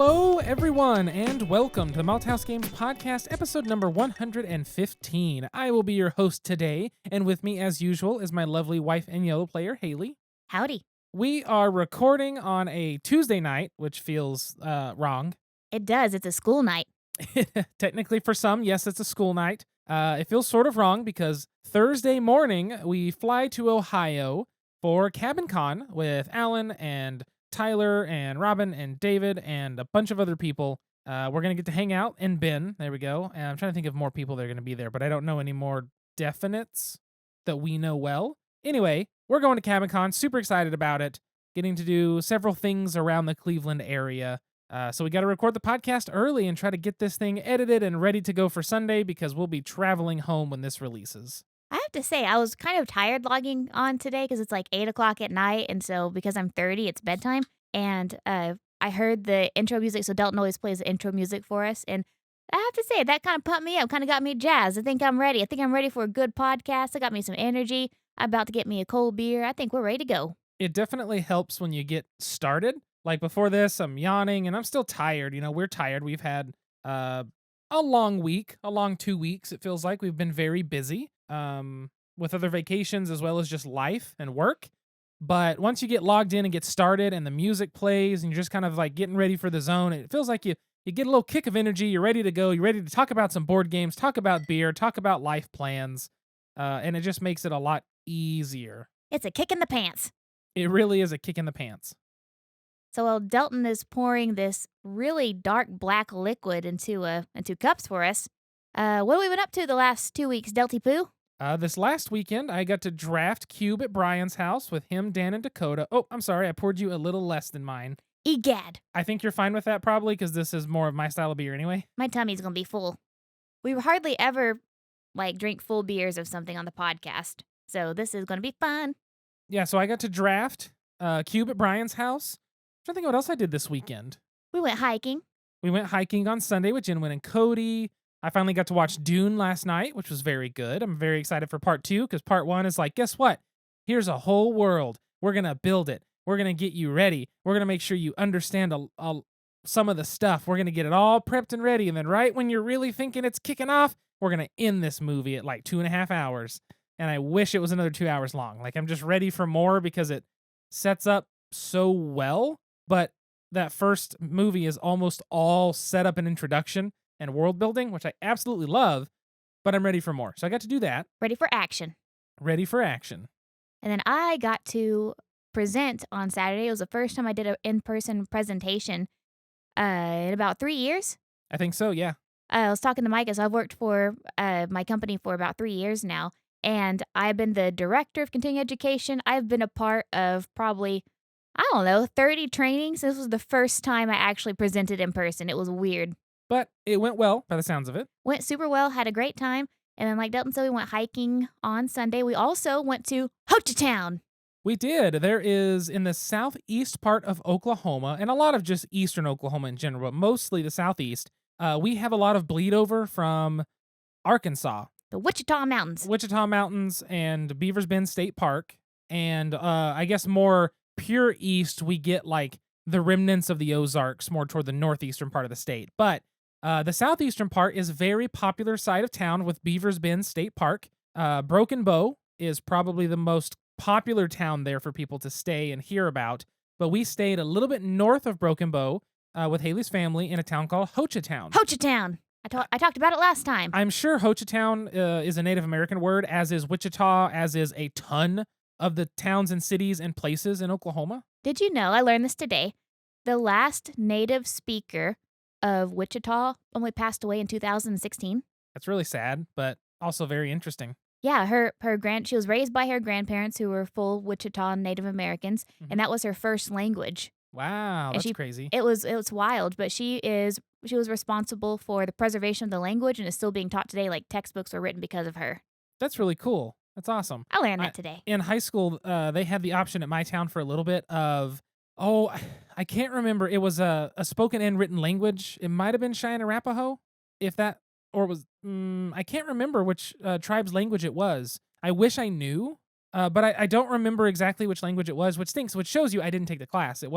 Hello, everyone, and welcome to the Malthaus Games podcast, episode number 115. I will be your host today, and with me, as usual, is my lovely wife and yellow player, Haley. Howdy. We are recording on a Tuesday night, which feels wrong. It does. It's a school night. Technically, for some, yes, it's a school night. It feels sort of wrong because Thursday morning, we fly to Ohio for Cabin Con with Alan and Tyler and Robin and David and a bunch of other people. We're going to get to hang out and Ben. There we go. And I'm trying to think of more people that are going to be there, but I don't know any more definites that we know well. Anyway, we're going to Cabin Con. Super excited about it. Getting to do several things around the Cleveland area. So we got to record the podcast early and try to get this thing edited and ready to go for Sunday because we'll be traveling home when this releases. I have to say, I was kind of tired logging on today because it's like 8 o'clock at night. And so because I'm 30, it's bedtime. And I heard the intro music. So Dalton always plays the intro music for us. And I have to say, that kind of pumped me up, kind of got me jazzed. I think I'm ready. I think I'm ready for a good podcast. I got me some energy. I'm about to get me a cold beer. I think we're ready to go. It definitely helps when you get started. Like before this, I'm yawning and I'm still tired. You know, we're tired. We've had a long week, a long 2 weeks. It feels like we've been very busy with other vacations as well as just life and work. But once you get logged in and get started and the music plays and you're just kind of like getting ready for the zone, it feels like you get a little kick of energy. You're ready to go. You're ready to talk about some board games, talk about beer, talk about life plans. And it just makes it a lot easier. It's a kick in the pants. It really is a kick in the pants. So while Dalton is pouring this really dark black liquid into cups for us, what have we been up to the last 2 weeks, Delty Poo? This last weekend, I got to draft Cube at Brian's house with him, Dan, and Dakota. Oh, I'm sorry, I poured you a little less than mine. Egad. I think you're fine with that probably because this is more of my style of beer anyway. My tummy's going to be full. We hardly ever drink full beers of something on the podcast. So this is going to be fun. Yeah, so I got to draft Cube at Brian's house. I'm trying to think what else I did this weekend. We went hiking. We went hiking on Sunday with Jinwin and Cody. I finally got to watch Dune last night, which was very good. I'm very excited for part 2 because part 1 is like, guess what? Here's a whole world. We're going to build it. We're going to get you ready. We're going to make sure you understand some of the stuff. We're going to get it all prepped and ready. And then right when you're really thinking it's kicking off, we're going to end this movie at like 2.5 hours. And I wish it was another 2 hours long. Like I'm just ready for more because it sets up so well. But that first movie is almost all set up an introduction and world building, which I absolutely love, but I'm ready for more. So I got to do that. Ready for action. Ready for action. And then I got to present on Saturday. It was the first time I did an in-person presentation in about 3 years. I think so, yeah. I was talking to Micah, so I've worked for my company for about 3 years now, and I've been the director of continuing education. I've been a part of probably, 30 trainings. This was the first time I actually presented in person. It was weird. But it went well, by the sounds of it. Went super well, had a great time. And then like Dalton said, we went hiking on Sunday. We also went to Hochatown. We did. There is in the southeast part of Oklahoma, and a lot of just eastern Oklahoma in general, but mostly the southeast, we have a lot of bleed over from Arkansas. The Wichita Mountains. Wichita Mountains and Beavers Bend State Park. And I guess more pure east, we get like the remnants of the Ozarks more toward the northeastern part of the state. But the southeastern part is a very popular side of town with Beavers Bend State Park. Broken Bow is probably the most popular town there for people to stay and hear about. But we stayed a little bit north of Broken Bow with Haley's family in a town called Hochatown. Hochatown. I talked about it last time. I'm sure Hochatown is a Native American word, as is Wichita, as is a ton of the towns and cities and places in Oklahoma. Did you know, I learned this today, the last native speaker of Wichita only passed away in 2016. That's really sad, but also very interesting. Yeah, she was raised by her grandparents who were full Wichita Native Americans, and that was her first language. Wow, that's crazy. It was wild, but she was responsible for the preservation of the language and is still being taught today. Like textbooks were written because of her. That's really cool. That's awesome. I learned that today. In high school, they had the option at my town for a little bit of, I can't remember. It was a spoken and written language. It might have been Cheyenne Arapaho, if that, or it was, I can't remember which tribe's language it was. I wish I knew, but I don't remember exactly which language it was, which stinks, which shows you I didn't take the class. It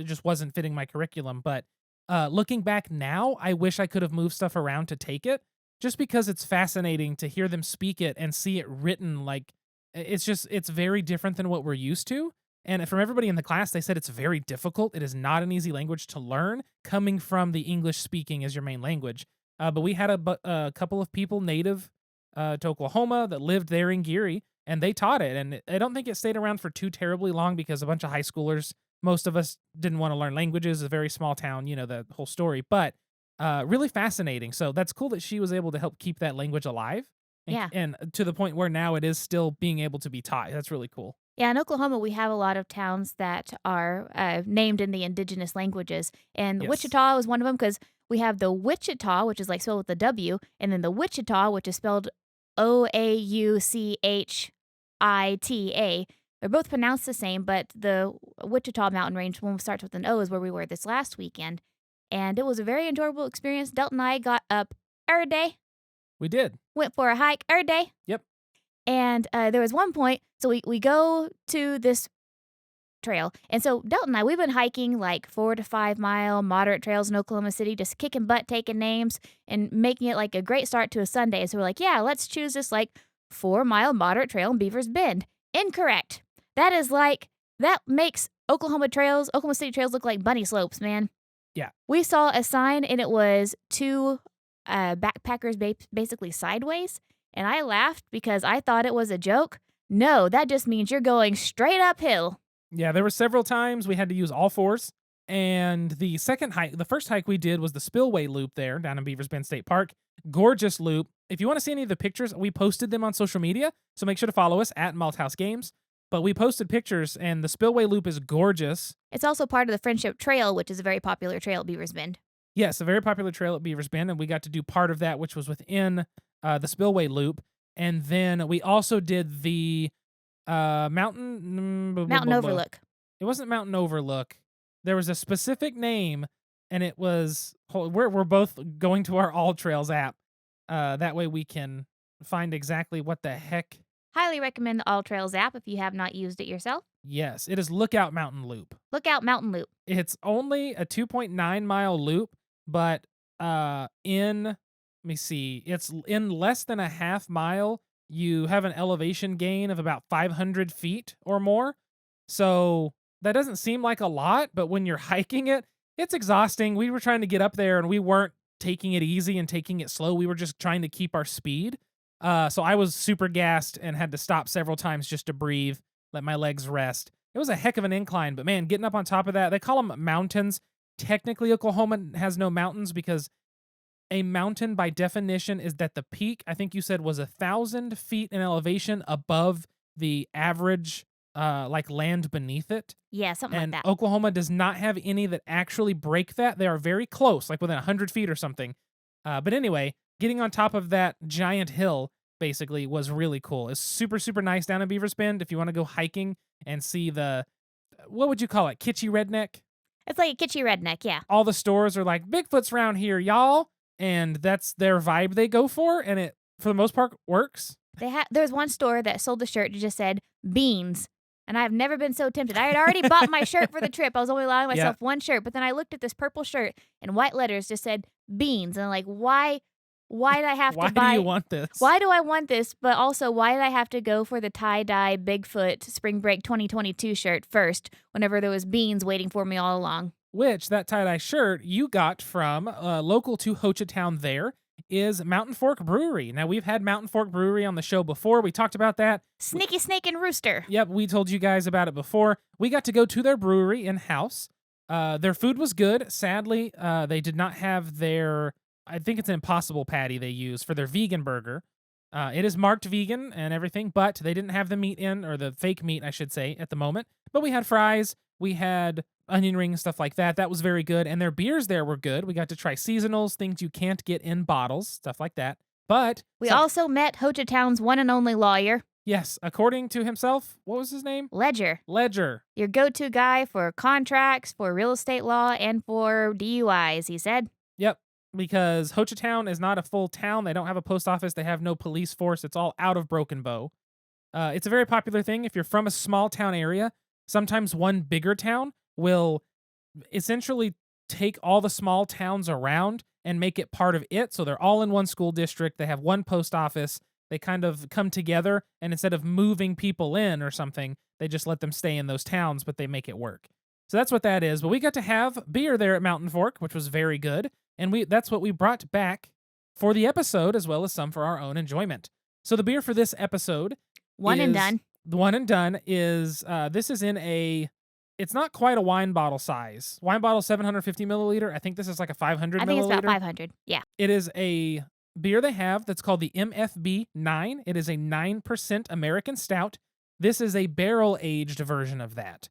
just wasn't fitting my curriculum, but Looking back now, I wish I could have moved stuff around to take it, just because it's fascinating to hear them speak it and see it written. Like, it's very different than what we're used to. And from everybody in the class, they said it's very difficult. It is not an easy language to learn, coming from the English speaking as your main language. But we had a couple of people native to Oklahoma that lived there in Geary, and they taught it. And I don't think it stayed around for too terribly long because a bunch of high schoolers, most of us didn't want to learn languages. A very small town, the whole story. But really fascinating. So that's cool that she was able to help keep that language alive, Yeah. and to the point where now it is still being able to be taught. That's really cool. Yeah, in Oklahoma, we have a lot of towns that are named in the indigenous languages. And Yes. Wichita is one of them because we have the Wichita, which is like spelled with a W, and then the Wichita, which is spelled Ouchita. They're both pronounced the same, but the Wichita mountain range, one starts with an O, is where we were this last weekend. And it was a very enjoyable experience. Delton and I got up every day, We did. went for a hike every day. Yep. And there was one point, so we go to this trail. And so Delton and I, we've been hiking like 4 to 5 mile moderate trails in Oklahoma City, just kicking butt, taking names, and making it like a great start to a Sunday. So we're like, yeah, let's choose this like 4 mile moderate trail in Beavers Bend. Incorrect. That makes Oklahoma City trails look like bunny slopes, man. Yeah. We saw a sign and it was two backpackers basically sideways. And I laughed because I thought it was a joke. No, that just means you're going straight uphill. Yeah, there were several times we had to use all fours. And the first hike we did was the Spillway Loop there down in Beavers Bend State Park. Gorgeous loop. If you want to see any of the pictures, we posted them on social media. So make sure to follow us at Malthaus Games. But we posted pictures, and the Spillway Loop is gorgeous. It's also part of the Friendship Trail, which is a very popular trail at Beavers Bend. Yes, a very popular trail at Beavers Bend, and we got to do part of that, which was within the Spillway Loop. And then we also did the Mountain Overlook. It wasn't Mountain Overlook. There was a specific name, and it was. We're both going to our All Trails app. That way we can find exactly what the heck. Highly recommend the All Trails app if you have not used it yourself. Yes, it is Lookout Mountain Loop. Lookout Mountain Loop. It's only a 2.9 mile loop, but let me see, it's in less than a half mile. You have an elevation gain of about 500 feet or more. So that doesn't seem like a lot, but when you're hiking it, it's exhausting. We were trying to get up there and we weren't taking it easy and taking it slow. We were just trying to keep our speed. So I was super gassed and had to stop several times just to breathe, let my legs rest. It was a heck of an incline, but man, getting up on top of that, they call them mountains. Technically, Oklahoma has no mountains because a mountain by definition is that the peak, I think you said, was 1,000 feet in elevation above the average land beneath it. Yeah, something And like that. Oklahoma does not have any that actually break that. They are very close, like within 100 feet or something. But anyway, getting on top of that giant hill basically was really cool. It's super, super nice down in Beavers Bend if you want to go hiking and see what would you call it? Kitschy redneck? It's like a kitschy redneck, yeah. All the stores are like, Bigfoot's around here, y'all. And that's their vibe they go for. And it, for the most part, works. There's one store that sold the shirt that just said beans. And I've never been so tempted. I had already bought my shirt for the trip. I was only allowing myself one shirt. But then I looked at this purple shirt and white letters just said beans. And I'm like, why did I have to buy? Why do you want this? Why do I want this? But also, why did I have to go for the tie-dye Bigfoot Spring Break 2022 shirt first whenever there was beans waiting for me all along? Which, that tie-dye shirt you got from local to Hochatown there is Mountain Fork Brewery. Now, we've had Mountain Fork Brewery on the show before. We talked about that. Sneaky Snake and Rooster. Yep, we told you guys about it before. We got to go to their brewery in-house. Their food was good. Sadly, they did not have their, I think it's an Impossible Patty they use for their vegan burger. It is marked vegan and everything, but they didn't have the meat in, or the fake meat, I should say, at the moment. But we had fries. We had onion rings, stuff like that. That was very good. And their beers there were good. We got to try seasonals, things you can't get in bottles, stuff like that. But we also met Hochatown's one and only lawyer. Yes, according to himself, what was his name? Ledger. Your go-to guy for contracts, for real estate law, and for DUIs, he said. Yep, because Hochatown is not a full town. They don't have a post office. They have no police force. It's all out of Broken Bow. It's a very popular thing. If you're from a small town area, sometimes one bigger town will essentially take all the small towns around and make it part of it. So they're all in one school district. They have one post office. They kind of come together, and instead of moving people in or something, they just let them stay in those towns, but they make it work. So that's what that is. But we got to have beer there at Mountain Fork, which was very good. And that's what we brought back for the episode, as well as some for our own enjoyment. So the beer for this episode One and done. The one and done is, this is in it's not quite a wine bottle size. Wine bottle 750 milliliter. I think this is like a 500 milliliter. I think it's about 500. Yeah. It is a beer they have that's called the MFB 9. It is a 9% American stout. This is a barrel-aged version of that.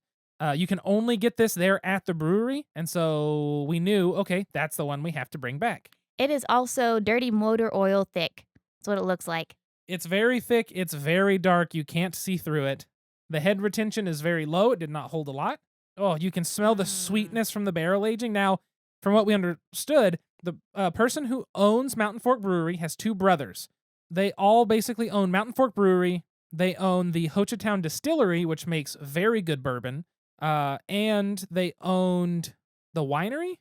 You can only get this there at the brewery, and so we knew, okay, that's the one we have to bring back. It is also dirty motor oil thick. That's what it looks like. It's very thick. It's very dark. You can't see through it. The head retention is very low. It did not hold a lot. Oh, you can smell the sweetness from the barrel aging. Now, from what we understood, the person who owns Mountain Fork Brewery has two brothers. They all basically own Mountain Fork Brewery. They own the Hochatown Distillery, which makes very good bourbon. And they owned the winery?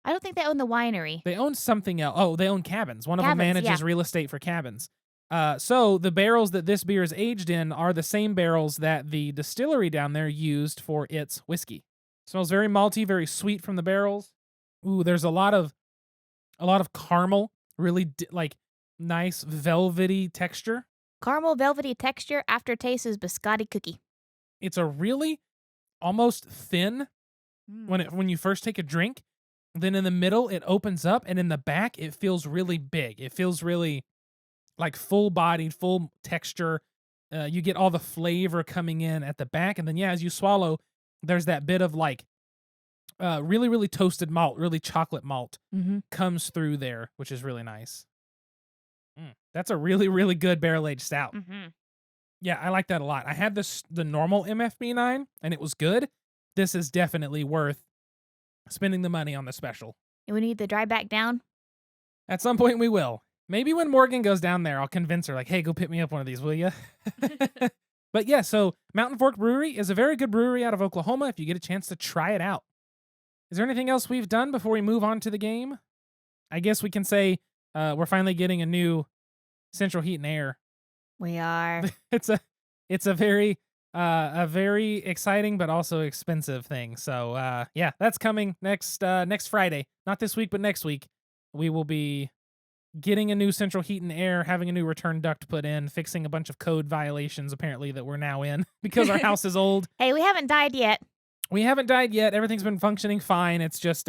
I don't think they own the winery. They own something else. Oh, they own cabins. One of them manages real estate for cabins. So the barrels that this beer is aged in are the same barrels that the distillery down there used for its whiskey. Smells very malty, very sweet from the barrels. Ooh, there's a lot of caramel, really like nice velvety texture. Caramel velvety texture. Aftertaste is biscotti cookie. It's a really almost thin when you first take a drink. Then in the middle it opens up, and in the back it feels really big. It feels really like full-bodied, full texture. You get all the flavor coming in at the back, and then as you swallow, there's that bit of like really, really toasted malt, really chocolate malt comes through there, which is really nice. That's a really, really good barrel-aged stout. Yeah, I like that a lot. I had the normal MFB 9, and it was good. This is definitely worth spending the money on the special. And we need to drive back down? At some point we will. Maybe when Morgan goes down there, I'll convince her, like, hey, go pick me up one of these, will you? But yeah, so Mountain Fork Brewery is a very good brewery out of Oklahoma if you get a chance to try it out. Is there anything else we've done before we move on to the game? I guess we can say we're finally getting a new central heat and air. We are. It's a very exciting but also expensive thing. So yeah, that's coming next Friday. Not this week, but next week. We will be getting a new central heat and air, having a new return duct put in, fixing a bunch of code violations apparently that we're now in because our house is old. Hey, we haven't died yet. We haven't died yet. Everything's been functioning fine. It's just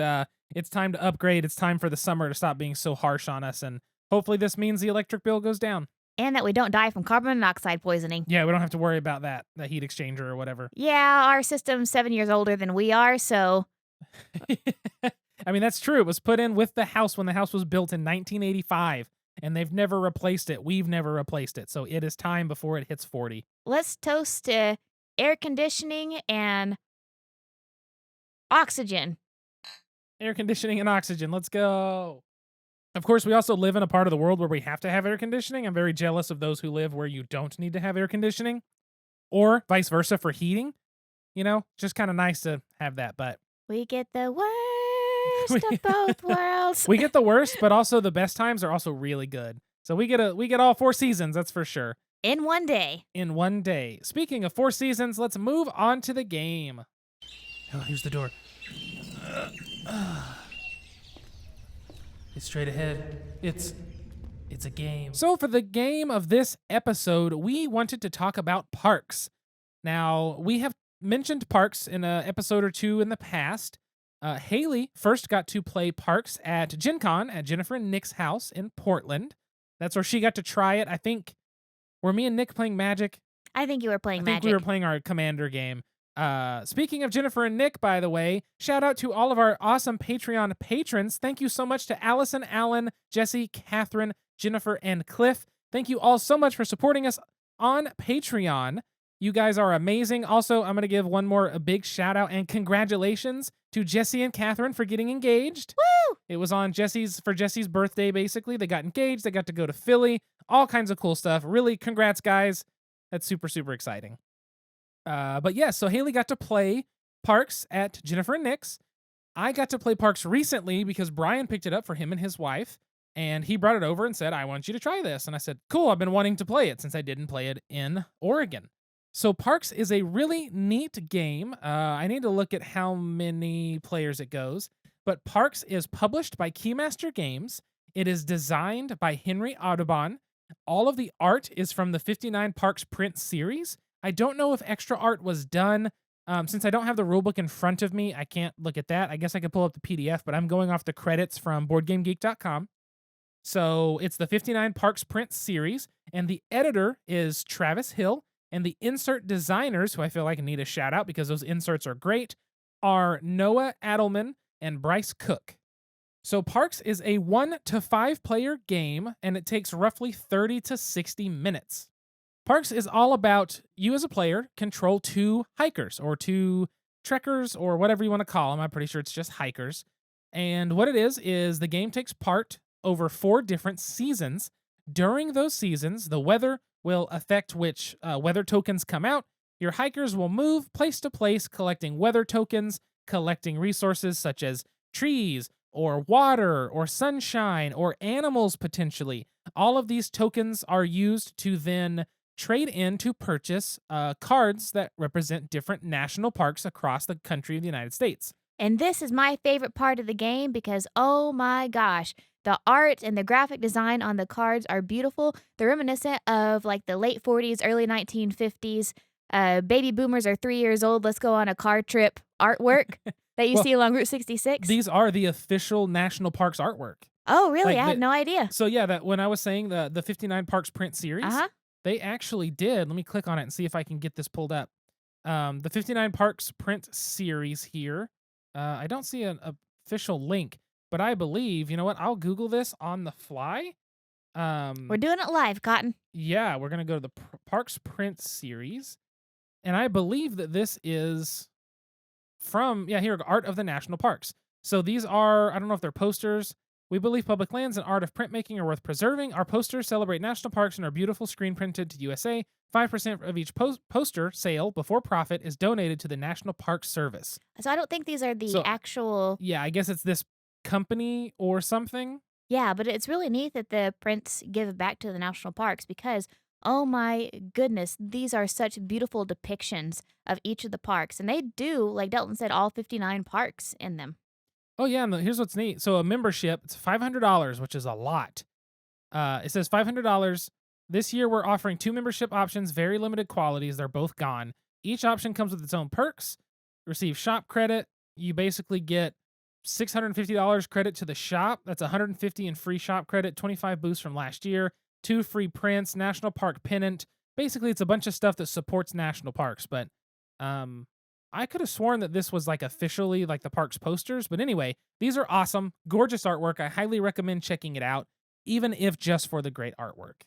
it's time to upgrade. It's time for the summer to stop being so harsh on us, and hopefully this means the electric bill goes down. And that we don't die from carbon monoxide poisoning. Yeah, we don't have to worry about that heat exchanger or whatever. Yeah, our system's 7 years older than we are, so... I mean, that's true. It was put in with the house when the house was built in 1985, and they've never replaced it. We've never replaced it, so it is time before it hits 40. Let's toast to air conditioning and oxygen. Air conditioning and oxygen. Let's go. Of course, we also live in a part of the world where we have to have air conditioning. I'm very jealous of those who live where you don't need to have air conditioning, or vice versa for heating. You know, just kind of nice to have that, but... We get the worst of both worlds. We get the worst, but also the best times are also really good. So we get all 4 seasons, that's for sure. In one day. In one day. Speaking of 4 seasons, let's move on to the game. Oh, here's the door. It's straight ahead. It's a game. So for the game of this episode, we wanted to talk about parks. Now, we have mentioned parks in an episode or two in the past. Haley first got to play parks at Gen Con at Jennifer and Nick's house in Portland. That's where she got to try it. I think, were me and Nick playing Magic? I think you were playing Magic. I think we were playing our Commander game. Speaking of Jennifer and Nick, by the way, shout out to all of our awesome Patreon patrons. Thank you so much to Allison, Alan, Jesse, Catherine, Jennifer, and Cliff. Thank you all so much for supporting us on Patreon. You guys are amazing. Also, I'm going to give one more a big shout out and congratulations to Jesse and Catherine for getting engaged. Woo! It was on Jesse's birthday, basically. They got engaged. They got to go to Philly. All kinds of cool stuff. Really, congrats, guys. That's super, super exciting. But yeah, so Haley got to play parks at Jennifer and Nick's. I got to play Parks recently because Brian picked it up for him and his wife, and he brought it over and said, "I want you to try this." And I said, "Cool, I've been wanting to play it since I didn't play it in Oregon." So Parks is a really neat game. I need to look at how many players it goes, but Parks is published by Keymaster Games. It is designed by Henry Audubon. All of the art is from the 59 Parks print series. I don't know if extra art was done. Since I don't have the rulebook in front of me, I can't look at that. I guess I could pull up the PDF, but I'm going off the credits from BoardGameGeek.com. So it's the 59 Parks print series, and the editor is Travis Hill, and the insert designers, who I feel like need a shout out because those inserts are great, are Noah Adelman and Bryce Cook. So Parks is a 1 to 5 player game, and it takes roughly 30 to 60 minutes. Parks is all about you as a player control 2 hikers or 2 trekkers or whatever you want to call them. I'm pretty sure it's just hikers. And what it is the game takes part over 4 different seasons. During those seasons, the weather will affect which weather tokens come out. Your hikers will move place to place, collecting weather tokens, collecting resources such as trees or water or sunshine or animals potentially. All of these tokens are used to then trade in to purchase cards that represent different national parks across the country of the United States. And this is my favorite part of the game because, oh my gosh, the art and the graphic design on the cards are beautiful. They're reminiscent of like the late 40s, early 1950s. Baby boomers are 3 years old. Let's go on a car trip artwork that you see along Route 66. These are the official national parks artwork. Oh, really? Like I had no idea. So yeah, that when I was saying the 59 Parks print series, they actually did. Let me click on it and see if I can get this pulled up. The 59 Parks print series here. I don't see an official link, but I believe, you know what? I'll Google this on the fly. We're doing it live, Cotton. Yeah, we're going to go to the Parks print series. And I believe that this is from, here, Art of the National Parks. So these are, I don't know if they're posters. We believe public lands and art of printmaking are worth preserving. Our posters celebrate national parks and are beautiful screen printed to USA. 5% of each poster sale before profit is donated to the National Park Service. So I don't think these are the actual... Yeah, I guess it's this company or something. Yeah, but it's really neat that the prints give back to the national parks because, oh my goodness, these are such beautiful depictions of each of the parks. And they do, like Delton said, all 59 parks in them. Oh, yeah, and here's what's neat. So a membership, it's $500, which is a lot. It says $500. This year, we're offering 2 membership options, very limited qualities. They're both gone. Each option comes with its own perks. Receive shop credit. You basically get $650 credit to the shop. That's $150 in free shop credit, 25 boosts from last year, 2 free prints, national park pennant. Basically, it's a bunch of stuff that supports national parks, but I could have sworn that this was like officially like the park's posters, but anyway, these are awesome, gorgeous artwork. I highly recommend checking it out, even if just for the great artwork.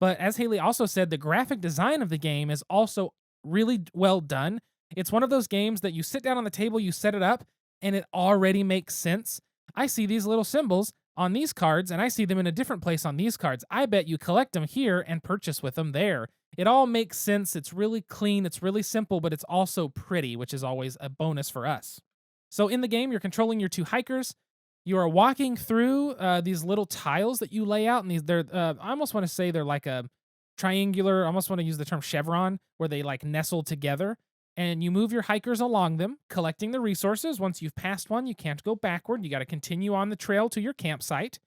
But as Haley also said, the graphic design of the game is also really well done. It's one of those games that you sit down on the table, you set it up, and it already makes sense. I see these little symbols on these cards, and I see them in a different place on these cards. I bet you collect them here and purchase with them there. It all makes sense. It's really clean. It's really simple, but it's also pretty, which is always a bonus for us. So in the game, you're controlling your 2 hikers. You are walking through these little tiles that you lay out, and they're I almost want to say they're like a triangular. I almost want to use the term chevron, where they like nestle together. And you move your hikers along them, collecting the resources. Once you've passed one, you can't go backward. You got to continue on the trail to your campsite.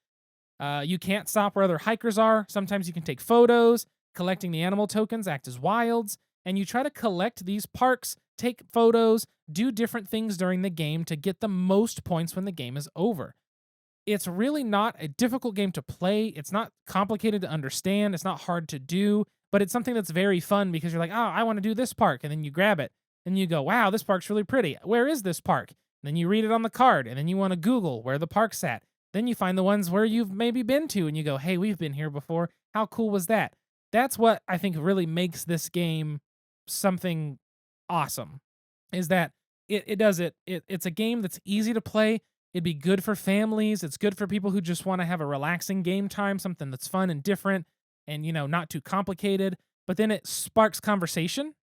You can't stop where other hikers are. Sometimes you can take photos. Collecting the animal tokens act as wilds. And you try to collect these parks, take photos, do different things during the game to get the most points when the game is over. It's really not a difficult game to play. It's not complicated to understand. It's not hard to do. But it's something that's very fun because you're like, oh, I want to do this park. And then you grab it. And you go, wow, this park's really pretty. Where is this park? And then you read it on the card. And then you want to Google where the park's at. Then you find the ones where you've maybe been to. And you go, hey, we've been here before. How cool was that? That's what I think really makes this game something awesome. Is that it's a game that's easy to play. It'd be good for families. It's good for people who just want to have a relaxing game time, something that's fun and different. And, not too complicated, but then it sparks conversation.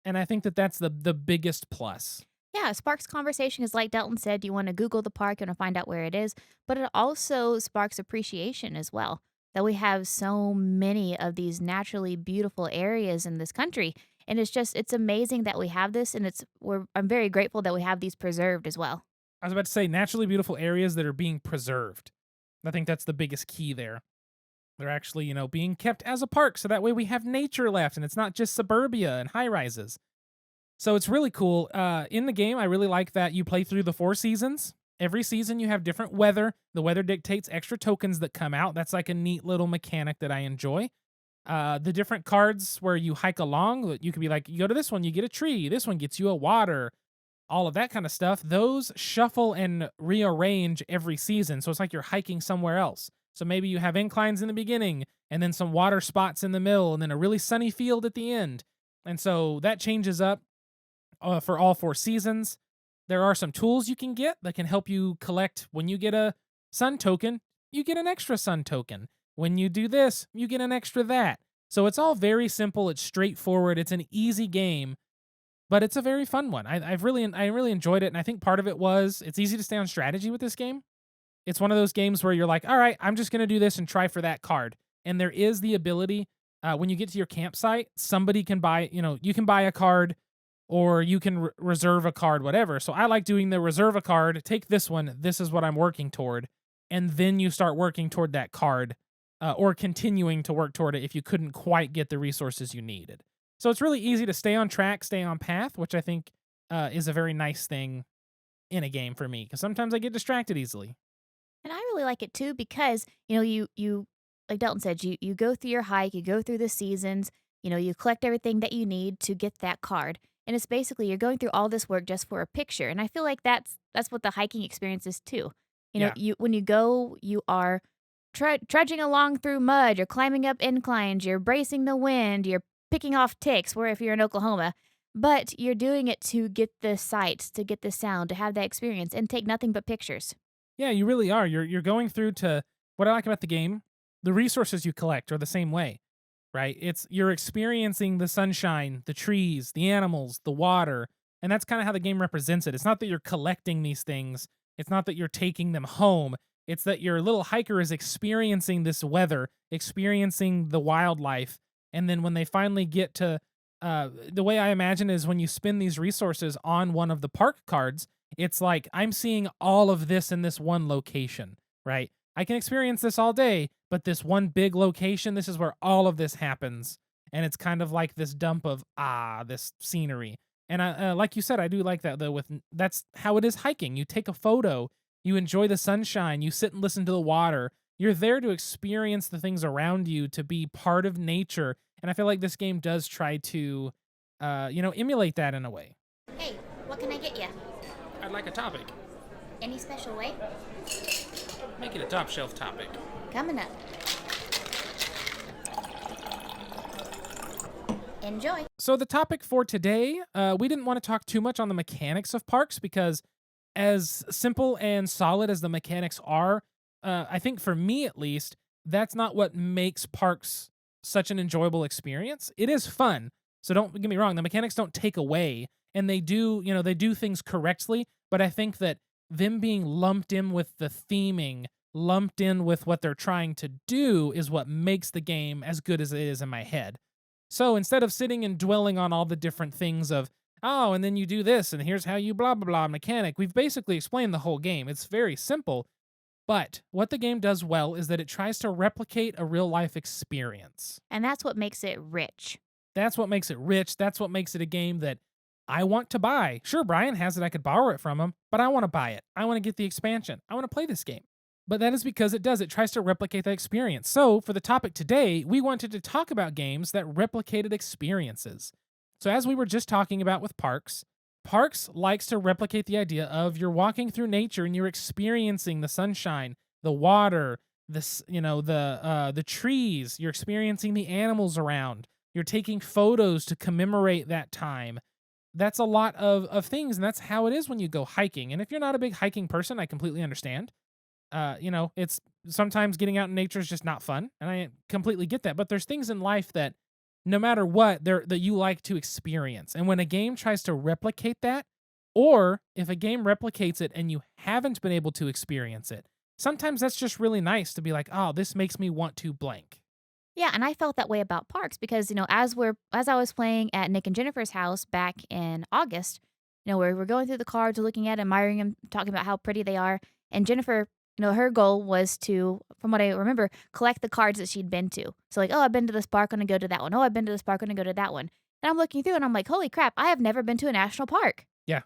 And I think that that's the biggest plus. Yeah, it sparks conversation because, like Delton said, you want to Google the park, you want to find out where it is, but it also sparks appreciation as well. That we have so many of these naturally beautiful areas in this country, and it's amazing that we have this, and I'm very grateful that we have these preserved as well. I was about to say naturally beautiful areas that are being preserved. I think that's the biggest key there. They're actually, being kept as a park so that way we have nature left and it's not just suburbia and high rises. So it's really cool. In the game, I really like that you play through the 4 seasons. Every season you have different weather. The weather dictates extra tokens that come out. That's like a neat little mechanic that I enjoy. The different cards where you hike along, you could be like, you go to this one, you get a tree. This one gets you a water, all of that kind of stuff. Those shuffle and rearrange every season. So it's like you're hiking somewhere else. So maybe you have inclines in the beginning and then some water spots in the middle and then a really sunny field at the end. And so that changes up for all 4 seasons. There are some tools you can get that can help you collect. When you get a sun token, you get an extra sun token. When you do this, you get an extra that. So it's all very simple. It's straightforward. It's an easy game, but it's a very fun one. I really enjoyed it, and I think part of it was it's easy to stay on strategy with this game. It's one of those games where you're like, all right, I'm just gonna do this and try for that card. And there is the ability when you get to your campsite, somebody can buy, you can buy a card or you can reserve a card, whatever. So I like doing the reserve a card, take this one, this is what I'm working toward, and then you start working toward that card or continuing to work toward it if you couldn't quite get the resources you needed. So it's really easy to stay on track, stay on path, which I think is a very nice thing in a game for me because sometimes I get distracted easily. And I really like it too because, you like Delton said, you go through your hike, you go through the seasons, you collect everything that you need to get that card. And it's basically you're going through all this work just for a picture. And I feel like that's what the hiking experience is too. Yeah. You when you go, you are trudging along through mud, you're climbing up inclines, you're bracing the wind, you're picking off ticks, where if you're in Oklahoma, but you're doing it to get the sights, to get the sound, to have that experience and take nothing but pictures. Yeah, you really are. You're going through to what I like about the game, the resources you collect are the same way, right? It's you're experiencing the sunshine, the trees, the animals, the water, and that's kind of how the game represents it. It's not that you're collecting these things, it's not that you're taking them home. It's that your little hiker is experiencing this weather, experiencing the wildlife, and then when they finally get to the way I imagine is when you spend these resources on one of the park cards, it's like I'm seeing all of this in this one location, right? I can experience this all day, but this one big location, this is where all of this happens. And it's kind of like this dump of, this scenery. And like you said, I do like that though. That's how it is hiking. You take a photo, you enjoy the sunshine, you sit and listen to the water. You're there to experience the things around you, to be part of nature. And I feel like this game does try to, emulate that in a way. Hey, what can I get you? I'd like a topic. Any special way? Make it a top shelf topic. Coming up. Enjoy. So the topic for today, we didn't want to talk too much on the mechanics of parks because as simple and solid as the mechanics are, I think for me at least, that's not what makes parks such an enjoyable experience. It is fun. So don't get me wrong, the mechanics don't take away and they do things correctly, but I think that them being lumped in with the theming, lumped in with what they're trying to do is what makes the game as good as it is in my head. So instead of sitting and dwelling on all the different things of, oh, and then you do this, and here's how you blah, blah, blah mechanic, we've basically explained the whole game. It's very simple. But what the game does well is that it tries to replicate a real life experience. And that's what makes it rich. That's what makes it rich. That's what makes it a game that I want to buy. Sure, Brian has it. I could borrow it from him, but I want to buy it. I want to get the expansion. I want to play this game. But that is because it does. It tries to replicate that experience. So, for the topic today, we wanted to talk about games that replicated experiences. So, as we were just talking about with parks, parks likes to replicate the idea of you're walking through nature and you're experiencing the sunshine, the water, the trees. You're experiencing the animals around. You're taking photos to commemorate that time. That's a lot of things, and that's how it is when you go hiking. And if you're not a big hiking person, I completely understand. It's sometimes getting out in nature is just not fun, and I completely get that. But there's things in life that no matter what, that you like to experience. And when a game tries to replicate that, Or if a game replicates it and you haven't been able to experience it, sometimes that's just really nice to be like, oh, this makes me want to blank. Yeah, and I felt that way about parks because, as I was playing at Nick and Jennifer's house back in August, we're going through the cards, looking at, admiring them, talking about how pretty they are. And Jennifer, her goal was to, from what I remember, collect the cards that she'd been to. So like, oh, I've been to this park, I'm gonna go to that one. Oh, I've been to this park, I'm gonna go to that one. And I'm looking through and I'm like, holy crap, I have never been to a national park. Yeah.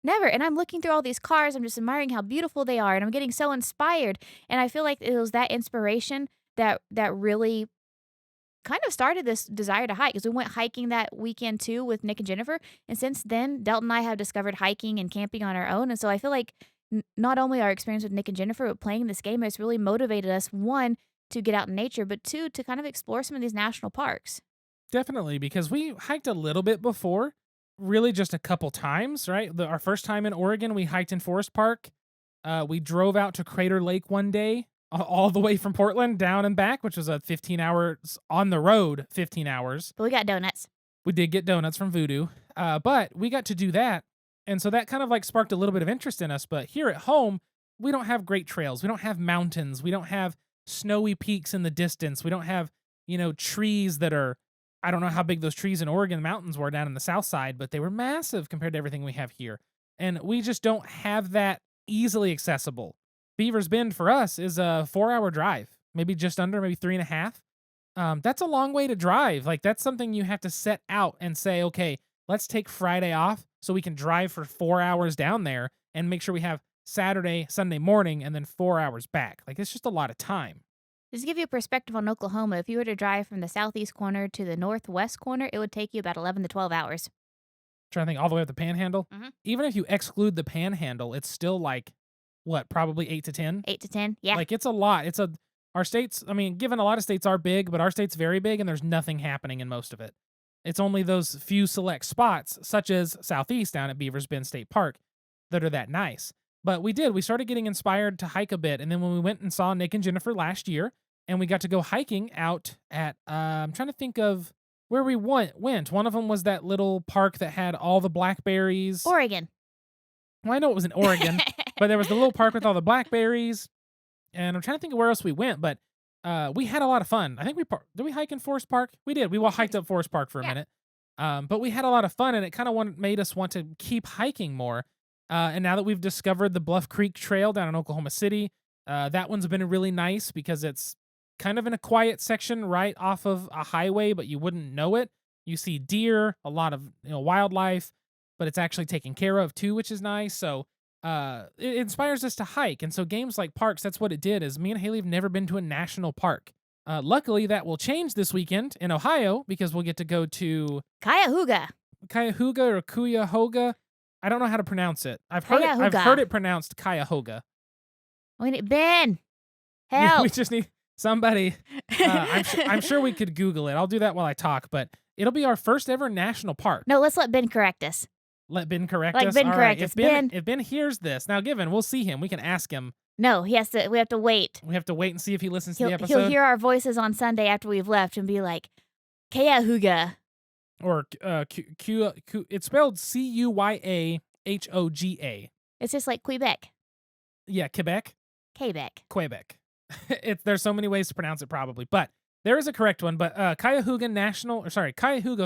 Never. And I'm looking through all these cars, I'm just admiring how beautiful they are, and I'm getting so inspired. And I feel like it was that inspiration that really kind of started this desire to hike because we went hiking that weekend too with Nick and Jennifer. And since then, Delton and I have discovered hiking and camping on our own. And so I feel like not only our experience with Nick and Jennifer, but playing this game has really motivated us, one, to get out in nature, but two, to kind of explore some of these national parks. Definitely, because we hiked a little bit before, really just a couple times, right? Our first time in Oregon, we hiked in Forest Park. We drove out to Crater Lake one day, all the way from Portland down and back, which was a 15 hours on the road, 15 hours. But we got donuts. We did get donuts from Voodoo, but we got to do that. And so that kind of like sparked a little bit of interest in us. But here at home, we don't have great trails. We don't have mountains. We don't have snowy peaks in the distance. We don't have, trees that are, I don't know how big those trees in Oregon mountains were down in the south side, but they were massive compared to everything we have here. And we just don't have that easily accessible. Beaver's Bend for us is a 4-hour drive, maybe just under, maybe 3.5. That's a long way to drive. Like, that's something you have to set out and say, okay, let's take Friday off so we can drive for 4 hours down there and make sure we have Saturday, Sunday morning, and then 4 hours back. Like, it's just a lot of time. Just to give you a perspective on Oklahoma, if you were to drive from the southeast corner to the northwest corner, it would take you about 11 to 12 hours. Trying to think all the way up the Panhandle. Mm-hmm. Even if you exclude the Panhandle, it's still like, what, probably 8 to 10? 8 to 10, yeah. Like, it's a lot. Our states, I mean, given a lot of states are big, but our state's very big and there's nothing happening in most of it. It's only those few select spots, such as Southeast down at Beaver's Bend State Park, that are that nice. But we started getting inspired to hike a bit. And then when we went and saw Nick and Jennifer last year, and we got to go hiking out at, I'm trying to think of where we went. One of them was that little park that had all the blackberries. Oregon. Well, I know it was in Oregon, but there was the little park with all the blackberries. And I'm trying to think of where else we went, but we had a lot of fun. I think did we hike in Forest Park? We did. We hiked up Forest Park for a minute. But we had a lot of fun, and it kind of made us want to keep hiking more. And now that we've discovered the Bluff Creek Trail down in Oklahoma City, that one's been really nice because it's kind of in a quiet section right off of a highway, but you wouldn't know it. You see deer, a lot of wildlife, but it's actually taken care of too, which is nice. So it inspires us to hike. And so games like parks, that's what it did, is me and Haley have never been to a national park. Luckily, that will change this weekend in Ohio because we'll get to go to Cuyahoga or Cuyahoga. I don't know how to pronounce it. I've heard it pronounced Cuyahoga. We need Ben. Help. Yeah, we just need somebody. I'm sure we could Google it. I'll do that while I talk, but it'll be our first ever national park. No, let's let Ben correct us. Let Ben correct like us? Ben All correct right. us. If Ben hears this, now given, we'll see him. We can ask him. No, we have to wait. We have to wait and see if he listens to the episode. He'll hear our voices on Sunday after we've left and be like, Cuyahoga. Or it's spelled Cuyahoga. It's just like Quebec. Yeah, Quebec. Quebec. There's so many ways to pronounce it probably, but there is a correct one. But Cuyahoga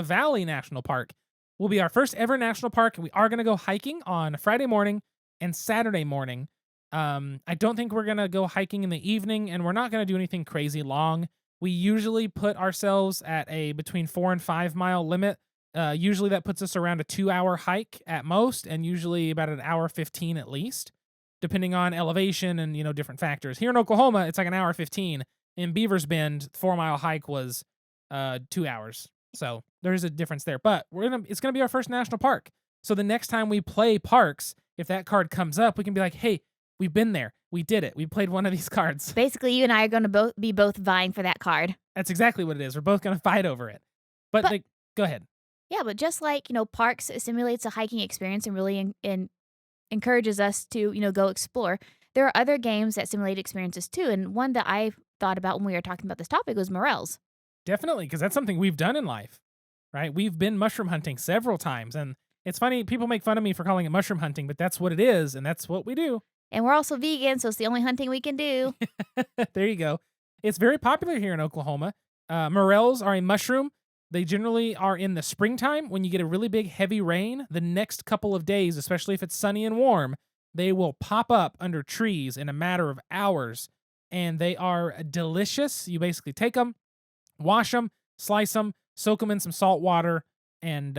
Valley National Park will be our first ever national park. We are going to go hiking on Friday morning and Saturday morning. I don't think we're going to go hiking in the evening, and we're not going to do anything crazy long. We usually put ourselves at a between 4 and 5 mile limit. Usually that puts us around a 2-hour hike at most, and usually about an hour 15 at least, depending on elevation and different factors. Here in Oklahoma, it's like an hour 15. In Beaver's Bend, 4-mile hike was 2 hours. So there is a difference there. But it's gonna be our first national park. So the next time we play parks, if that card comes up, we can be like, hey, we've been there. We did it. We played one of these cards. Basically, you and I are going to be both vying for that card. That's exactly what it is. We're both going to fight over it. But go ahead. Yeah, but just like, parks simulates a hiking experience and really encourages us to, go explore. There are other games that simulate experiences too. And one that I thought about when we were talking about this topic was morels. Definitely, because that's something we've done in life, right? We've been mushroom hunting several times, and It's funny, people make fun of me for calling it mushroom hunting, but that's what it is, and that's what we do. And we're also vegan, so it's the only hunting we can do. There you go. It's very popular here in Oklahoma. Morels are a mushroom. They generally are in the springtime when you get a really big heavy rain. The next couple of days, especially if it's sunny and warm, they will pop up under trees in a matter of hours, and they are delicious. You basically take them, wash them, slice them, soak them in some salt water, and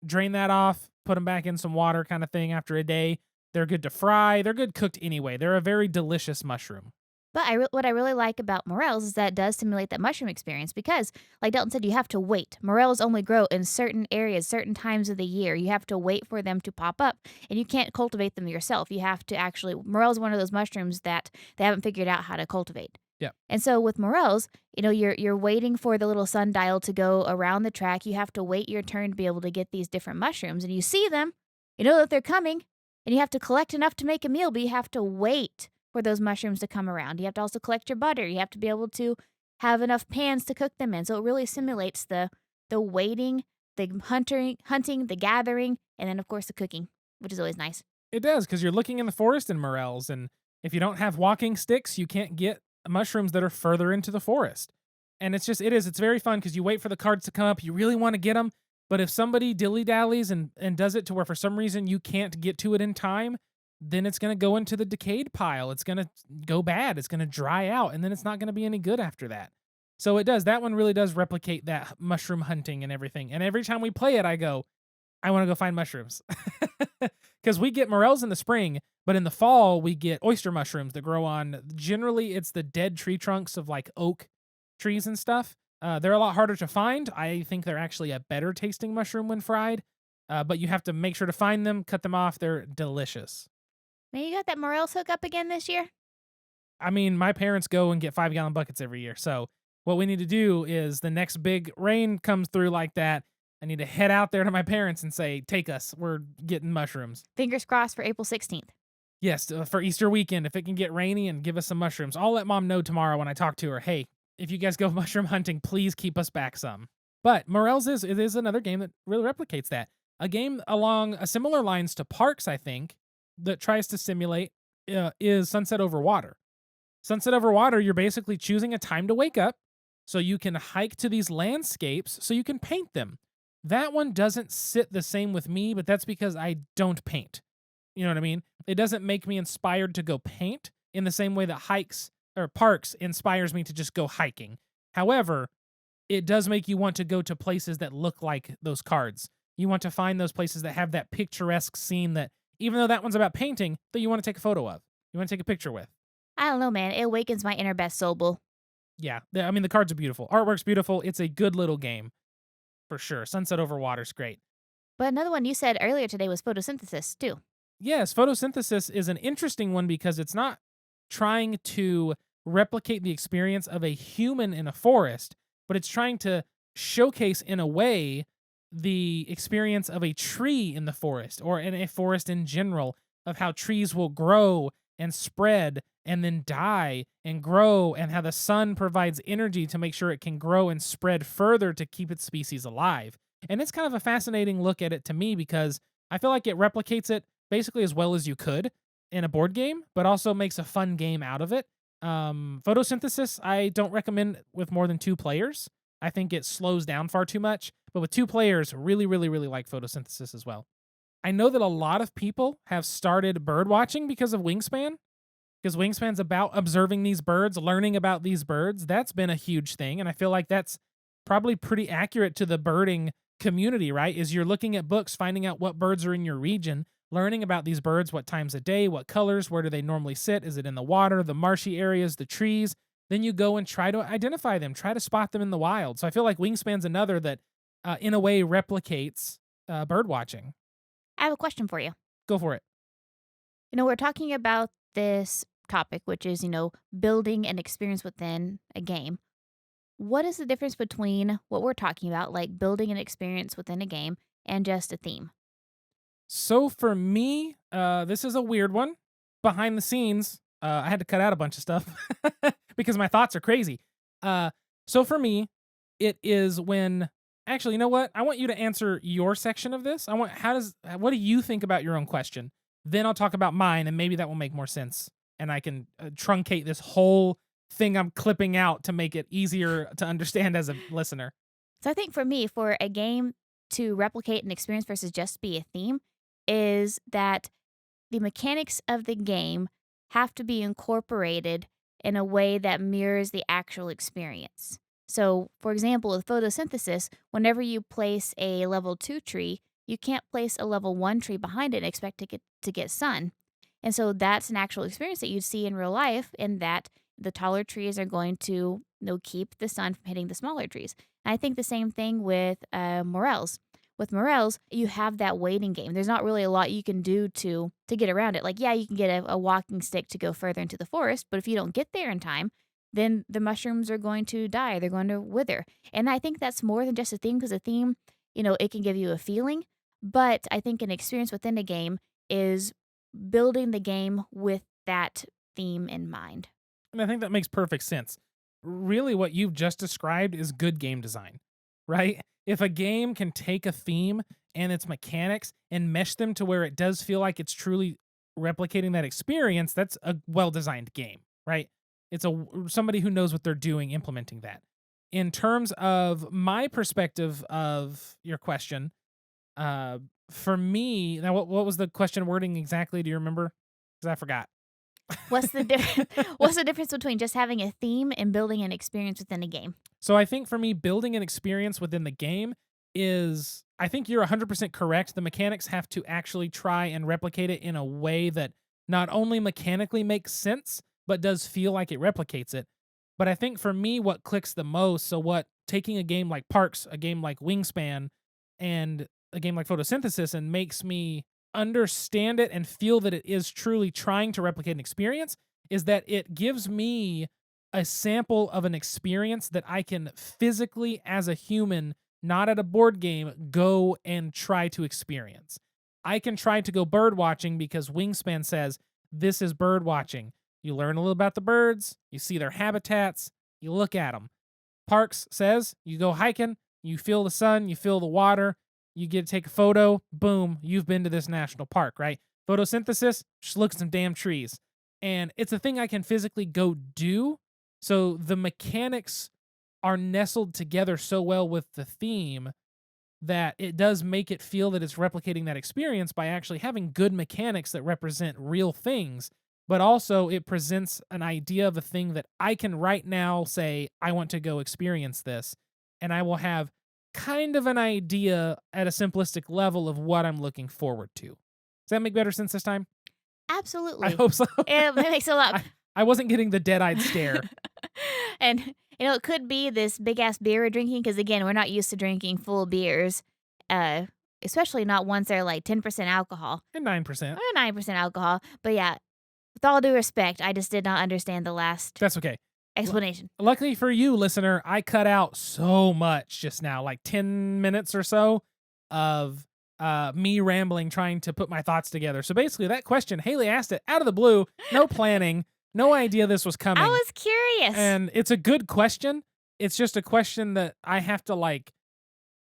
drain that off, put them back in some water kind of thing after a day. They're good to fry. They're good cooked anyway. They're a very delicious mushroom. But what I really like about morels is that it does simulate that mushroom experience because, like Dalton said, you have to wait. Morels only grow in certain areas, certain times of the year. You have to wait for them to pop up, and you can't cultivate them yourself. You have to actually, morel is one of those mushrooms that they haven't figured out how to cultivate. Yeah. And so with morels, you're waiting for the little sundial to go around the track. You have to wait your turn to be able to get these different mushrooms, and you see them, you know that they're coming, and you have to collect enough to make a meal, but you have to wait for those mushrooms to come around. You have to also collect your butter. You have to be able to have enough pans to cook them in. So it really simulates the waiting, the hunting, the gathering, and then of course the cooking, which is always nice. It does, because you're looking in the forest in morels, and if you don't have walking sticks, you can't get mushrooms that are further into the forest. And it's very fun because you wait for the cards to come up. You really want to get them, but if somebody dilly-dallies and does it to where for some reason you can't get to it in time, then it's going to go into the decayed pile. It's going to go bad. It's going to dry out, and then it's not going to be any good after that. So it does. That one really does replicate that mushroom hunting and everything. And every time we play it, I go, I want to go find mushrooms. Because we get morels in the spring, but in the fall, we get oyster mushrooms that grow on, generally, it's the dead tree trunks of like oak trees and stuff. They're a lot harder to find. I think they're actually a better tasting mushroom when fried, but you have to make sure to find them, cut them off. They're delicious. Man, you got that morels hook up again this year? I mean, my parents go and get 5-gallon buckets every year. So what we need to do is the next big rain comes through like that, I need to head out there to my parents and say, take us. We're getting mushrooms. Fingers crossed for April 16th. Yes, for Easter weekend, if it can get rainy and give us some mushrooms. I'll let mom know tomorrow when I talk to her, hey, if you guys go mushroom hunting, please keep us back some. But Morels is another game that really replicates that. A game along a similar lines to Parks, I think, that tries to simulate is Sunset Over Water. Sunset Over Water, you're basically choosing a time to wake up so you can hike to these landscapes so you can paint them. That one doesn't sit the same with me, but that's because I don't paint. You know what I mean? It doesn't make me inspired to go paint in the same way that hikes or Parks inspires me to just go hiking. However, it does make you want to go to places that look like those cards. You want to find those places that have that picturesque scene that, even though that one's about painting, that you want to take a photo of. You want to take a picture with. I don't know, man. It awakens my inner Beth Sobel. Yeah, I mean, the cards are beautiful. Artwork's beautiful. It's a good little game. For sure. Sunset Over Water's great. But another one you said earlier today was Photosynthesis, too. Yes, Photosynthesis is an interesting one because it's not trying to replicate the experience of a human in a forest, but it's trying to showcase in a way the experience of a tree in the forest or in a forest in general, of how trees will grow and spread and then die and grow, and how the sun provides energy to make sure it can grow and spread further to keep its species alive. And it's kind of a fascinating look at it to me because I feel like it replicates it basically as well as you could in a board game, but also makes a fun game out of it. Photosynthesis, I don't recommend with more than 2 players. I think it slows down far too much, but with 2 players, really, really, really like Photosynthesis as well. I know that a lot of people have started bird watching because of Wingspan, because Wingspan's about observing these birds, learning about these birds. That's been a huge thing, and I feel like that's probably pretty accurate to the birding community, right? Is you're looking at books, finding out what birds are in your region, learning about these birds, what times of day, what colors, where do they normally sit, is it in the water, the marshy areas, the trees. Then you go and try to identify them, try to spot them in the wild. So I feel like Wingspan's another that, in a way, replicates bird watching. I have a question for you. Go for it. We're talking about this topic, which is, building an experience within a game. What is the difference between what we're talking about, like building an experience within a game, and just a theme? So for me, this is a weird one. Behind the scenes, I had to cut out a bunch of stuff because my thoughts are crazy. So for me, it is when Actually, you know what? I want you to answer your section of this. What do you think about your own question? Then I'll talk about mine, and maybe that will make more sense. And I can truncate this whole thing I'm clipping out to make it easier to understand as a listener. So I think for me, for a game to replicate an experience versus just be a theme, is that the mechanics of the game have to be incorporated in a way that mirrors the actual experience. So, for example, with photosynthesis, whenever you place a level 2 tree, you can't place a level 1 tree behind it and expect to get sun. And so that's an actual experience that you'd see in real life, in that the taller trees are going to keep the sun from hitting the smaller trees. And I think the same thing with morels. With morels, you have that waiting game. There's not really a lot you can do to get around it. Like, yeah, you can get a walking stick to go further into the forest, but if you don't get there in time, then the mushrooms are going to die. They're going to wither. And I think that's more than just a theme, because a theme, it can give you a feeling, but I think an experience within a game is building the game with that theme in mind. And I think that makes perfect sense. Really, what you've just described is good game design, right? If a game can take a theme and its mechanics and mesh them to where it does feel like it's truly replicating that experience, that's a well-designed game, right? It's somebody who knows what they're doing implementing that. In terms of my perspective of your question, for me, now what was the question wording exactly? Do you remember? Because I forgot. What's the difference? What's the difference between just having a theme and building an experience within a game? So I think for me, building an experience within the game is, I think you're 100% correct. The mechanics have to actually try and replicate it in a way that not only mechanically makes sense, but does feel like it replicates it. But I think for me, what clicks the most, so what taking a game like Parks, a game like Wingspan, and a game like Photosynthesis, and makes me understand it and feel that it is truly trying to replicate an experience, is that it gives me a sample of an experience that I can physically, as a human, not at a board game, go and try to experience. I can try to go bird watching because Wingspan says this is bird watching. You learn a little about the birds, you see their habitats, you look at them. Parks says you go hiking, you feel the sun, you feel the water, you get to take a photo, boom, you've been to this national park, right? Photosynthesis, just look at some damn trees. And it's a thing I can physically go do. So the mechanics are nestled together so well with the theme that it does make it feel that it's replicating that experience by actually having good mechanics that represent real things. But also it presents an idea of a thing that I can right now say, I want to go experience this. And I will have kind of an idea at a simplistic level of what I'm looking forward to. Does that make better sense this time? Absolutely. I hope so. It makes a lot. I wasn't getting the dead-eyed stare. And, it could be this big-ass beer we're drinking, because, again, we're not used to drinking full beers, especially not ones that are like 10% alcohol. And 9%. Or 9% alcohol. But, yeah, with all due respect, I just did not understand the last That's okay. explanation. Luckily for you, listener, I cut out so much just now, like 10 minutes or so of me rambling, trying to put my thoughts together. So basically, that question, Haley asked it out of the blue, no planning, no idea this was coming. I was curious. And it's a good question. It's just a question that I have to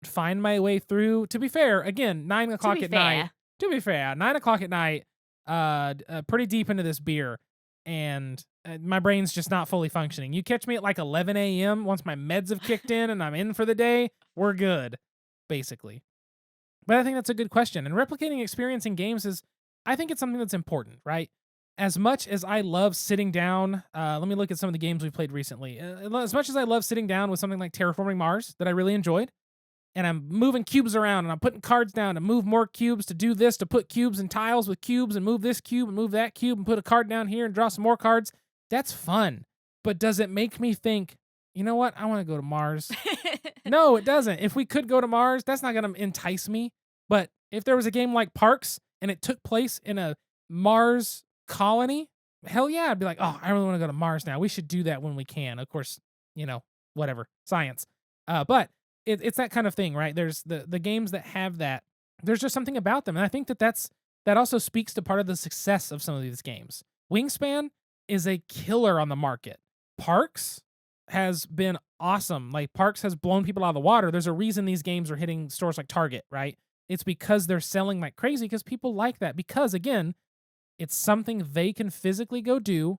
find my way through. To be fair, again, 9 o'clock at night. To be fair, 9 o'clock at night, pretty deep into this beer, and my brain's just not fully functioning. You catch me at 11 a.m. once my meds have kicked in and I'm in for the day, we're good, basically. But I think that's a good question. And replicating experience in games I think it's something that's important, right? As much as I love sitting down, let me look at some of the games we played recently. As much as I love sitting down with something like Terraforming Mars that I really enjoyed, and I'm moving cubes around and I'm putting cards down to move more cubes, to do this, to put cubes and tiles with cubes, and move this cube and move that cube and put a card down here and draw some more cards. That's fun. But does it make me think, you know what? I want to go to Mars. No, it doesn't. If we could go to Mars, that's not going to entice me. But if there was a game like Parks and it took place in a Mars colony, hell yeah, I'd be like, oh, I really want to go to Mars now. We should do that when we can. Of course, whatever, science. But it's that kind of thing, right? There's the games that have that. There's just something about them. And I think that also speaks to part of the success of some of these games. Wingspan is a killer on the market. Parks has been awesome. Like Parks has blown people out of the water. There's a reason these games are hitting stores like Target, right? It's because they're selling like crazy because people like that. Because again, it's something they can physically go do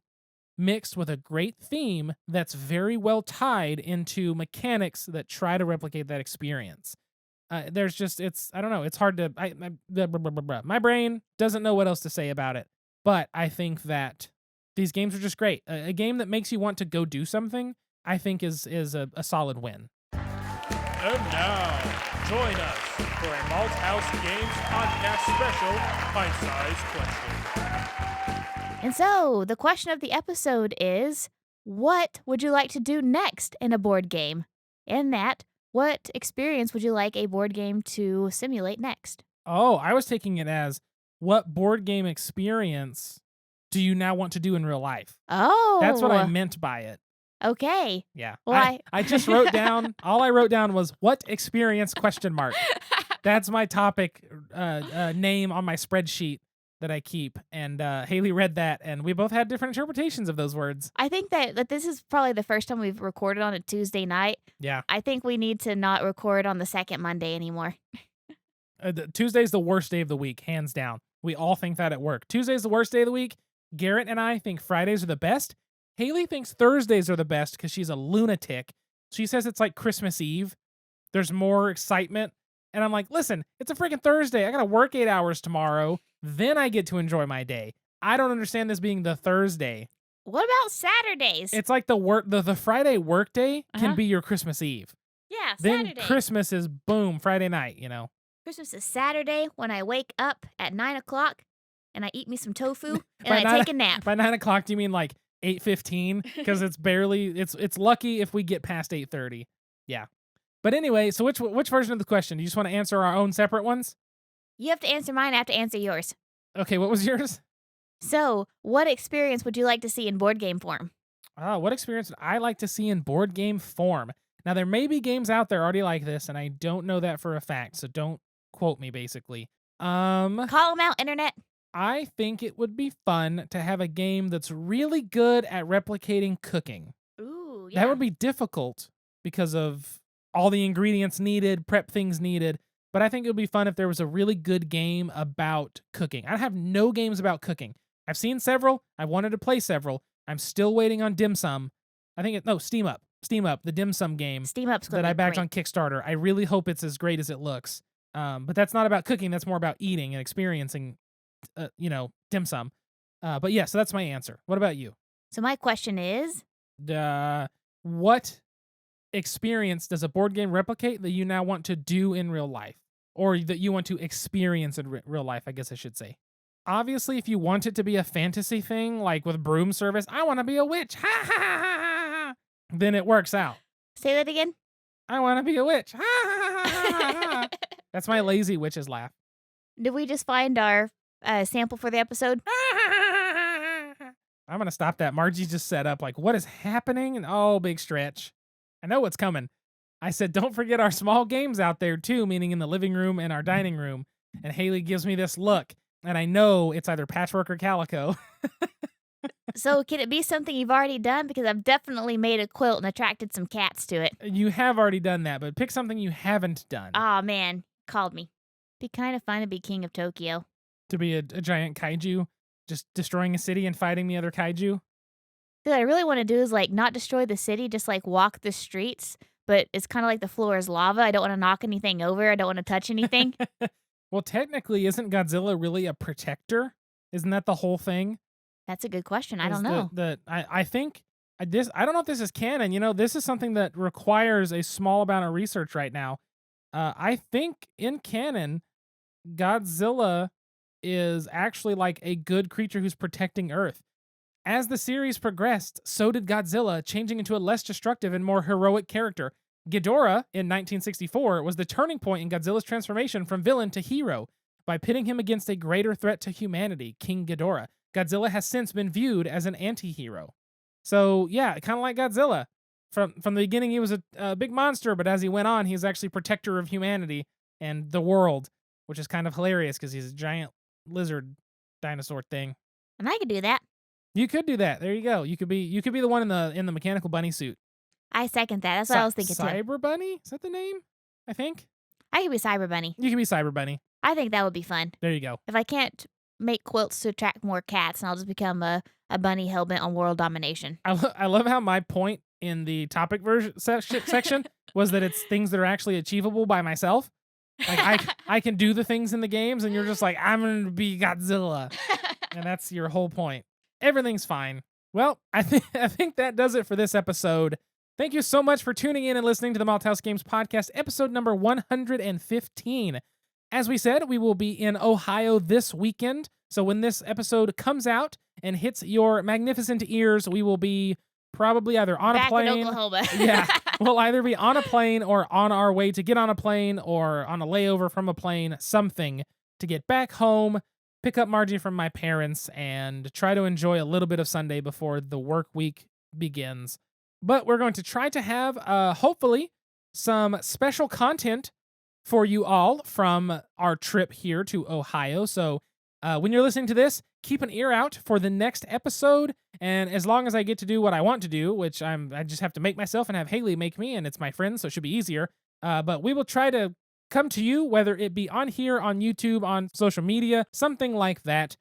mixed with a great theme that's very well tied into mechanics that try to replicate that experience. There's just, I don't know, it's hard to, my brain doesn't know what else to say about it. But I think that these games are just great. A game that makes you want to go do something, I think is a solid win. And now, join us for a Malthaus Games podcast special pint-sized question. And so, the question of the episode is, what would you like to do next in a board game? And that, what experience would you like a board game to simulate next? Oh, I was taking it as, what board game experience do you now want to do in real life? Oh. That's what I meant by it. Okay. Yeah. Well, I just wrote down, all I wrote down was, what experience, question mark. That's my topic name on my spreadsheet that I keep. And Haley read that, and we both had different interpretations of those words. I think that this is probably the first time we've recorded on a Tuesday night. Yeah. I think we need to not record on the second Monday anymore. Tuesday's the worst day of the week, hands down. We all think that at work. Tuesday's the worst day of the week. Garrett and I think Fridays are the best. Haley thinks Thursdays are the best because she's a lunatic. She says it's like Christmas Eve. There's more excitement. And I'm like, listen, it's a freaking Thursday. I got to work 8 hours tomorrow. Then I get to enjoy my day. I don't understand this being the Thursday. What about Saturdays? It's like the Friday work day can be your Christmas Eve. Yeah, then Saturday. Christmas is boom, Friday night, Christmas is Saturday when I wake up at 9 o'clock and I eat me some tofu and By I take a nap. By 9 o'clock, do you mean like 8:15? Because it's barely, it's lucky if we get past 8:30. Yeah. But anyway, so which version of the question? Do you just want to answer our own separate ones? You have to answer mine, I have to answer yours. Okay, what was yours? So, what experience would you like to see in board game form? What experience would I like to see in board game form? Now, there may be games out there already like this, and I don't know that for a fact, so don't quote me, basically. Call them out, internet. I think it would be fun to have a game that's really good at replicating cooking. Ooh, yeah. That would be difficult because of all the ingredients needed, prep things needed, but I think it would be fun if there was a really good game about cooking. I have no games about cooking. I've seen several. I wanted to play several. I'm still waiting on Dim Sum. Steam Up. Steam Up, the Dim Sum game Steam Up's that I backed on Kickstarter. I really hope it's as great as it looks. But that's not about cooking. That's more about eating and experiencing, dim sum. But yeah, so that's my answer. What about you? So my question is, what experience does a board game replicate that you now want to do in real life? Or that you want to experience in real life, I guess I should say. Obviously, if you want it to be a fantasy thing, like with Broom service, I want to be a witch, ha ha ha ha ha, then it works out. say that again. I want to be a witch, ha ha ha ha ha. That's my lazy witch's laugh. Did we just find our sample for the episode? I'm going to stop that. Margie just set up like, what is happening? And oh, big stretch. I know what's coming. I said, don't forget our small games out there too, meaning in the living room and our dining room. And Haley gives me this look. And I know it's either Patchwork or Calico. So can it be something you've already done? Because I've definitely made a quilt and attracted some cats to it. You have already done that, but pick something you haven't done. Oh man, called me. Be kind of fun to be king of Tokyo. To be a giant kaiju, just destroying a city and fighting the other kaiju. What I really want to do is like not destroy the city, just like walk the streets. But it's kind of like the floor is lava. I don't want to knock anything over. I don't want to touch anything. Well, technically, isn't Godzilla really a protector? Isn't that the whole thing? That's a good question. I don't know. I think this. I don't know if this is canon. This is something that requires a small amount of research right now. I think in canon, Godzilla is actually like a good creature who's protecting Earth. As the series progressed, so did Godzilla, changing into a less destructive and more heroic character. Ghidorah, in 1964, was the turning point in Godzilla's transformation from villain to hero. By pitting him against a greater threat to humanity, King Ghidorah, Godzilla has since been viewed as an anti-hero. So, yeah, kind of like Godzilla. From the beginning, he was a big monster, but as he went on, he's actually protector of humanity and the world, which is kind of hilarious because he's a giant lizard dinosaur thing. And I could do that. You could do that. There you go. You could be the one in the mechanical bunny suit. I second that. That's what I was thinking too. Cyber Bunny? Is that the name? I think. I could be Cyber Bunny. You can be Cyber Bunny. I think that would be fun. There you go. If I can't make quilts to attract more cats, and I'll just become a bunny hell-bent on world domination. I love how my point in the topic version section was that it's things that are actually achievable by myself. Like I can do the things in the games, and you're just like, I'm going to be Godzilla. And that's your whole point. Everything's fine. Well, I think that does it for this episode. Thank you so much for tuning in and listening to the Malthaus Games Podcast, episode number 115. As we said, we will be in Ohio this weekend. So when this episode comes out and hits your magnificent ears, we will be probably either on a plane. Back in Oklahoma. Yeah, we'll either be on a plane or on our way to get on a plane or on a layover from a plane, something to get back home, pick up Margie from my parents, and try to enjoy a little bit of Sunday before the work week begins. But we're going to try to have, hopefully, some special content for you all from our trip here to Ohio. So when you're listening to this, keep an ear out for the next episode. And as long as I get to do what I want to do, which I just have to make myself and have Haley make me, and it's my friend, so it should be easier. But we will try to come to you, whether it be on here, on YouTube, on social media, something like that.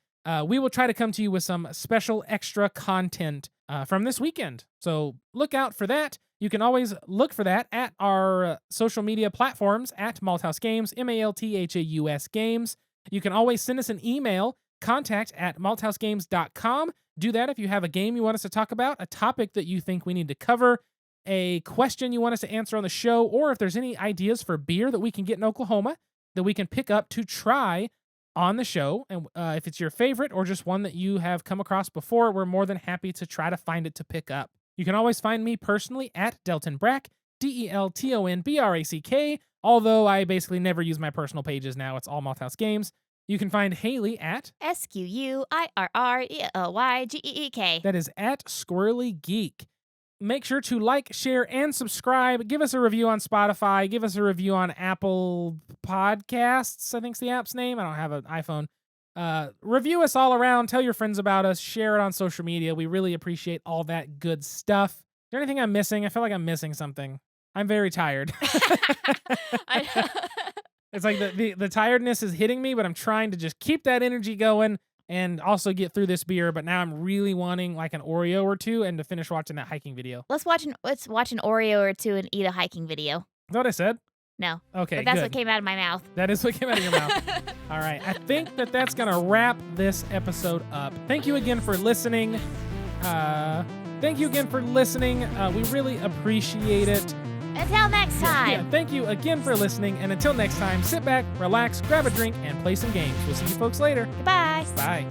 We will try to come to you with some special extra content from this weekend. So look out for that. You can always look for that at our social media platforms at Malthaus Games, Malthaus Games. You can always send us an email, contact@malthausgames.com. Do that if you have a game you want us to talk about, a topic that you think we need to cover, a question you want us to answer on the show, or if there's any ideas for beer that we can get in Oklahoma that we can pick up to try on the show. And if it's your favorite or just one that you have come across before, we're more than happy to try to find it to pick up. You can always find me personally at Delton Brack, DeltonBrack, although I basically never use my personal pages now. It's all Malthaus Games. You can find Haley at SQUIRRELYGEEK. That is at Squirrely Geek. Make sure to like, share, and subscribe. Give us a review on Spotify. Give us a review on Apple Podcasts, I think's the app's name. I don't have an iPhone. Review us all around. Tell your friends about us. Share it on social media. We really appreciate all that good stuff. Is there anything I'm missing? I feel like I'm missing something. I'm very tired. I know. It's like the tiredness is hitting me, but I'm trying to just keep that energy going and also get through this beer. But now I'm really wanting like an Oreo or two and to finish watching that hiking video. Let's watch an Oreo or two and eat a hiking video. Is that what I said? No. Okay, But that's good. what came out of my mouth. That is what came out of your mouth. All right. I think that's going to wrap this episode up. Thank you again for listening. We really appreciate it. Until next time. Yeah, thank you again for listening. And until next time, sit back, relax, grab a drink, and play some games. We'll see you folks later. Goodbye. Bye.